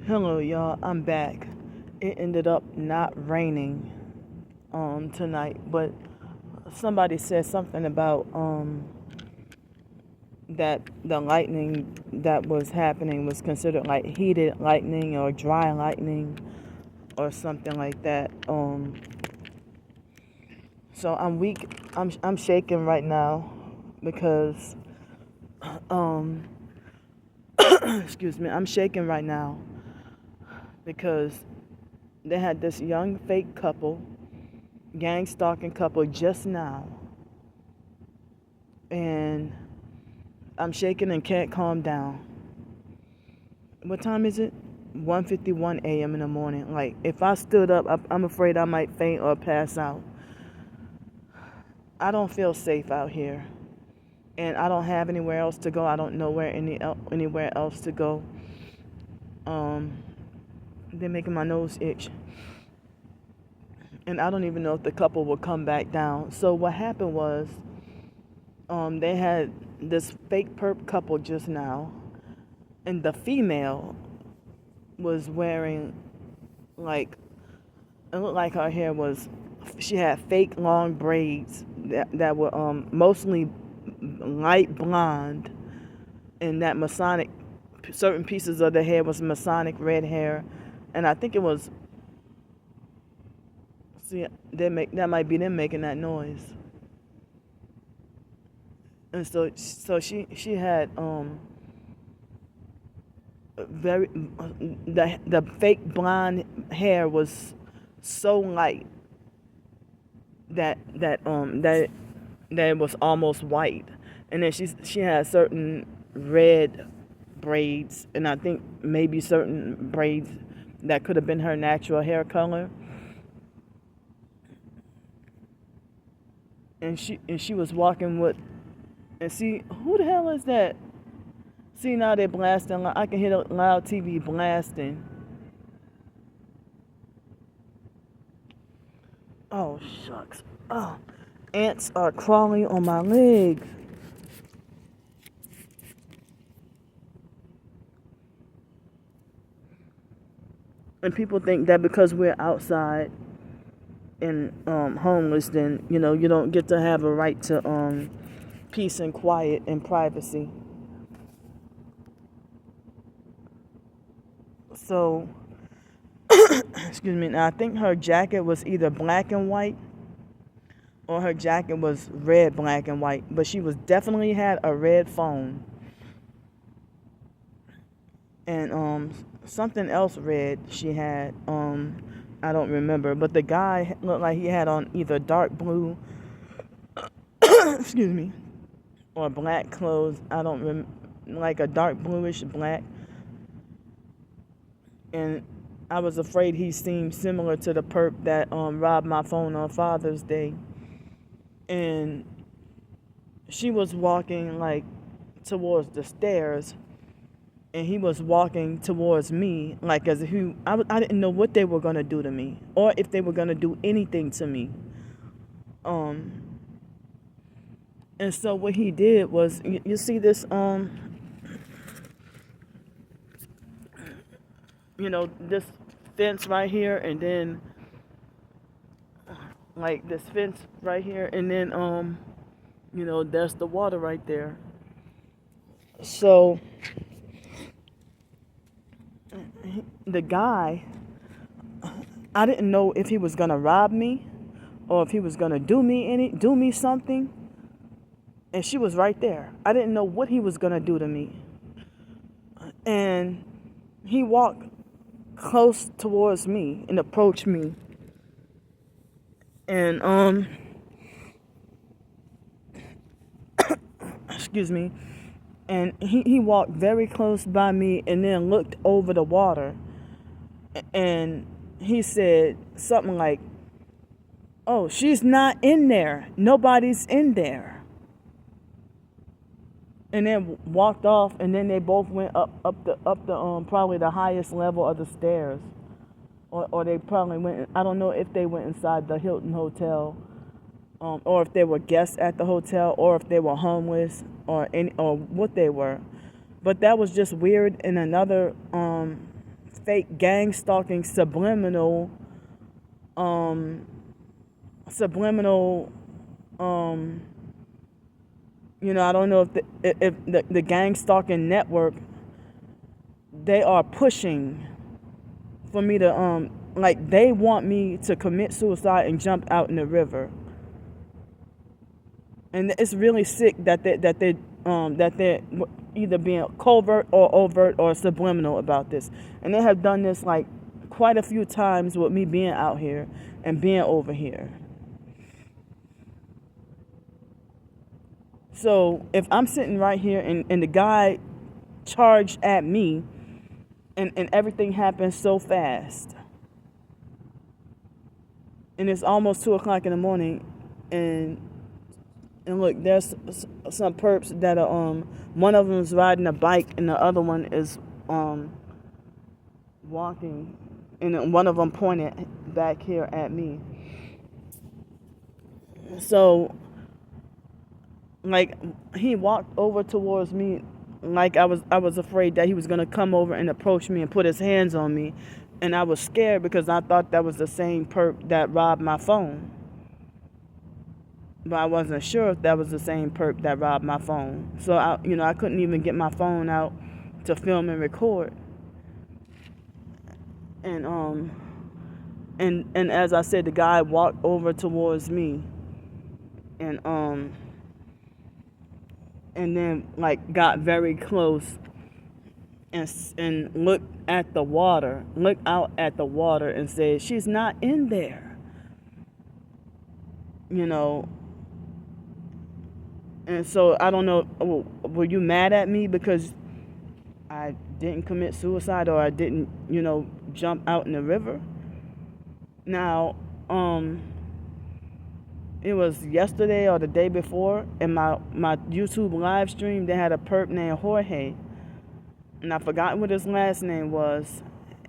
Hello, y'all. I'm back. It ended up not raining tonight, but somebody said something about that the lightning that was happening was considered like heated lightning or dry lightning or something like that. So I'm weak. I'm shaking right now because um excuse me. I'm shaking right now because they had this young fake couple, gang stalking couple just now, and I'm shaking and can't calm down. What time is it? 1:51 a.m. in the morning. Like, if I stood up, I'm afraid I might faint or pass out. I don't feel safe out here, and I don't have anywhere else to go. I don't know anywhere else to go. Um, they're making my nose itch, and I don't even know if the couple will come back down. So what happened was, they had this fake perp couple just now, and the female was wearing, like, it looked like her hair was, she had fake long braids that were mostly light blonde, and that Masonic, certain pieces of the hair was Masonic red hair, and I think it was, see, that might be them making that noise. And so she had very, the fake blonde hair was so light that it was almost white, and then she had certain red braids, and I think maybe certain braids that could have been her natural hair color, and she was walking with, and see, who the hell is that? See, now they're blasting. I can hear the loud TV blasting. Oh, shucks. Oh, ants are crawling on my leg. And people think that because we're outside and homeless, then, you don't get to have a right to peace and quiet and privacy. So, excuse me, now I think her jacket was either black and white or her jacket was red, black, and white. But she was definitely had a red phone. And something else red she had. I don't remember. But the guy looked like he had on either dark blue, excuse me, or black clothes. I don't remember, like a dark bluish black. And I was afraid he seemed similar to the perp that robbed my phone on Father's Day. And she was walking like towards the stairs, and he was walking towards me like as if I didn't know what they were gonna do to me, or if they were gonna do anything to me. And so what he did was, you see this this fence right here, and then like this fence right here, and then there's the water right there. So the guy, I didn't know if he was gonna rob me or if he was gonna do me something. And she was right there. I didn't know what he was gonna do to me. And he walked close towards me and approached me. And excuse me. And he walked very close by me and then looked over the water. And he said something like, "Oh, she's not in there. Nobody's in there." And then walked off, and then they both went up the probably the highest level of the stairs, or they probably went. I don't know if they went inside the Hilton Hotel, or if they were guests at the hotel, or if they were homeless, or what they were. But that was just weird. And another fake gang stalking, subliminal, I don't know if the gang stalking network, they are pushing for me to, like, they want me to commit suicide and jump out in the river. And it's really sick that they're either being covert or overt or subliminal about this. And they have done this like quite a few times with me being out here and being over here. So if I'm sitting right here and the guy charged at me and everything happens so fast, and it's almost 2 o'clock in the morning, and look, there's some perps that are one of them is riding a bike and the other one is walking, and one of them pointed back here at me. So like he walked over towards me, like I was afraid that he was gonna come over and approach me and put his hands on me, and I was scared because I thought that was the same perp that robbed my phone. But I wasn't sure if that was the same perp that robbed my phone. So I couldn't even get my phone out to film and record. And as I said, the guy walked over towards me, and then like got very close and looked out at the water and said, "She's not in there." And so I don't know, were you mad at me because I didn't commit suicide or I didn't, jump out in the river? Now, it was yesterday or the day before, in my YouTube live stream, they had a perp named Jorge, and I forgot what his last name was,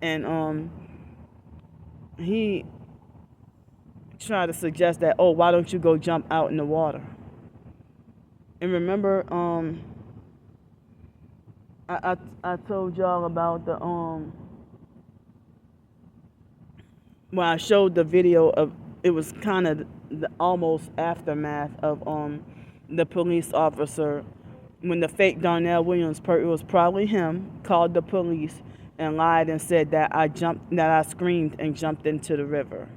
and he tried to suggest that, oh, why don't you go jump out in the water? And remember, I told y'all about the when I showed the video of, it was kind of the almost aftermath of the police officer, when the fake Darnell Williams perp, it was probably him, called the police and lied and said that I screamed and jumped into the river.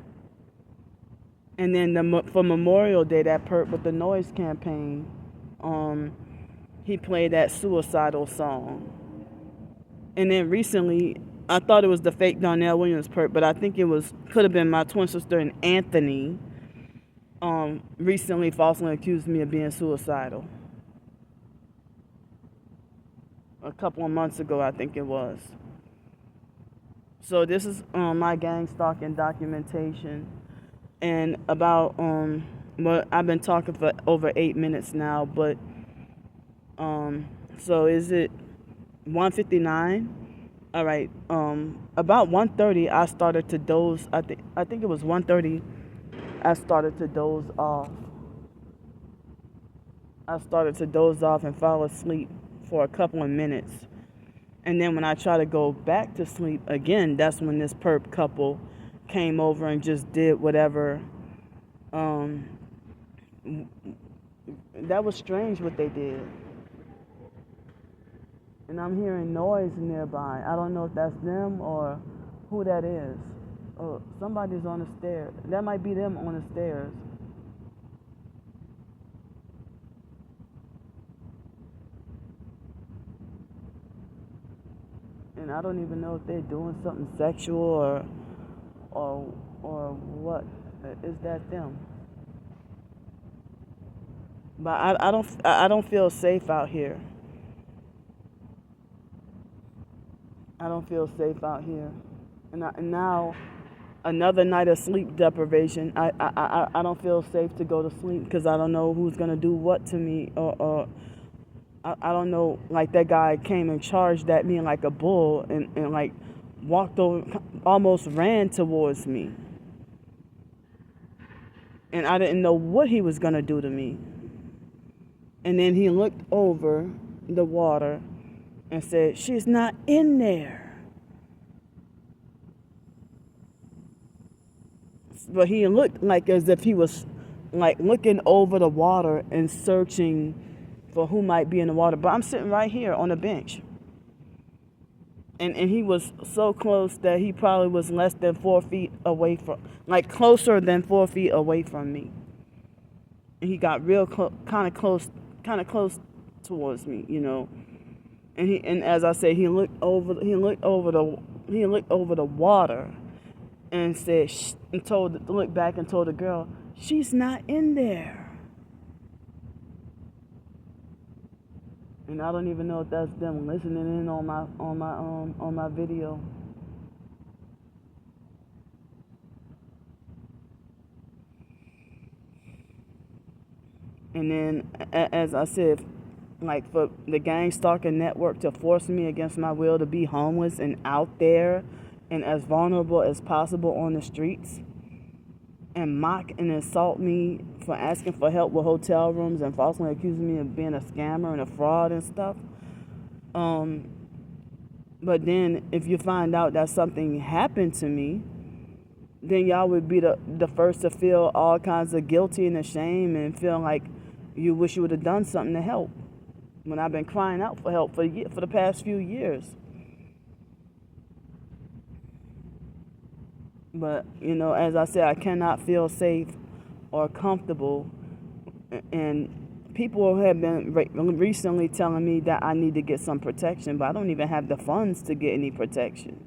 And then for Memorial Day, that perp with the noise campaign, he played that suicidal song. And then recently, I thought it was the fake Darnell Williams perp, but I think could have been my twin sister and Anthony, recently falsely accused me of being suicidal. A couple of months ago, I think it was. So this is my gang stalking documentation. And about, well, I've been talking for over 8 minutes now, but, so is it 1:59? All right, about 1:30, I started to doze. I think it was 1:30, I started to doze off. I started to doze off and fall asleep for a couple of minutes. And then when I try to go back to sleep again, that's when this perp couple came over and just did whatever. That was strange what they did. And I'm hearing noise nearby. I don't know if that's them or who that is. Oh, somebody's on the stairs. That might be them on the stairs. And I don't even know if they're doing something sexual or what. Is that them? But I don't feel safe out here. I don't feel safe out here. And now another night of sleep deprivation. I don't feel safe to go to sleep because I don't know who's gonna do what to me, or I don't know. Like, that guy came and charged at me like a bull and like walked over, almost ran towards me, and I didn't know what he was gonna do to me. And then he looked over the water and said, "She's not in there." But he looked like as if he was like looking over the water and searching for who might be in the water. But I'm sitting right here on a bench. And he was so close that he probably was less than 4 feet away from, like closer than 4 feet away from me. And he got real kind of close towards me, you know. And as I said, he looked over the water and said, shh, and looked back and told the girl, she's not in there. And I don't even know if that's them listening in on my video. And then, as I said, like for the gang stalking network to force me against my will to be homeless and out there and as vulnerable as possible on the streets, and mock and insult me for asking for help with hotel rooms and falsely accusing me of being a scammer and a fraud and stuff. But then if you find out that something happened to me, then y'all would be the first to feel all kinds of guilty and ashamed and feel like you wish you would have done something to help, when I've been crying out for help for the past few years. But, you know, as I said, I cannot feel safe or comfortable. And people have been recently telling me that I need to get some protection, but I don't even have the funds to get any protection.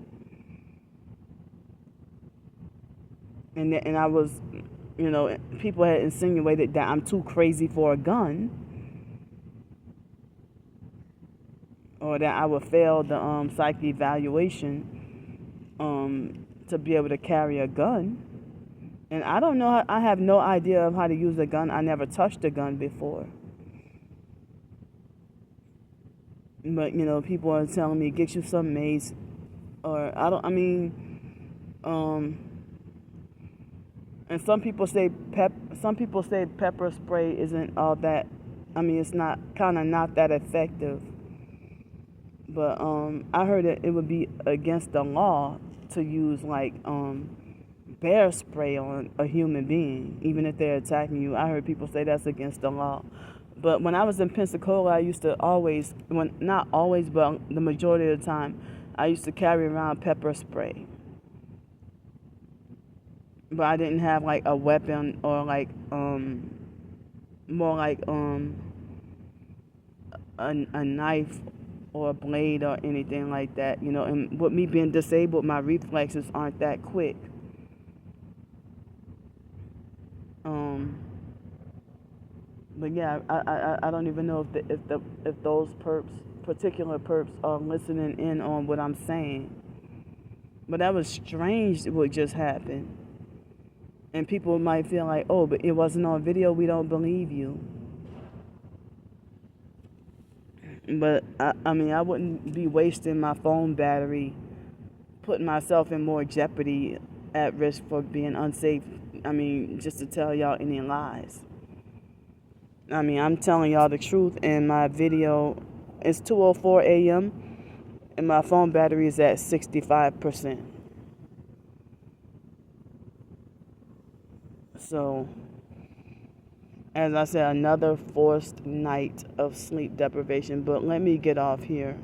And I was, you know, people had insinuated that I'm too crazy for a gun, or that I would fail the psych evaluation to be able to carry a gun. And I don't know, I have no idea of how to use a gun. I never touched a gun before. But, you know, people are telling me, get you some mace, or and some people say pepper spray isn't all that, it's not that effective. But I heard that it would be against the law to use like bear spray on a human being, even if they're attacking you. I heard people say that's against the law. But when I was in Pensacola, I used to always, not always, but the majority of the time, I used to carry around pepper spray. But I didn't have like a weapon or like more like a knife or a blade or anything like that, you know. And with me being disabled, my reflexes aren't that quick. But yeah, I don't even know if those particular perps are listening in on what I'm saying. But that was strange what just happened. And people might feel like, oh, but it wasn't on video, we don't believe you. But I wouldn't be wasting my phone battery, putting myself in more jeopardy, at risk for being unsafe. Just to tell y'all any lies. I'm telling y'all the truth, and my video is 2:04 a.m. and my phone battery is at 65%. So, as I said, another forced night of sleep deprivation. But let me get off here.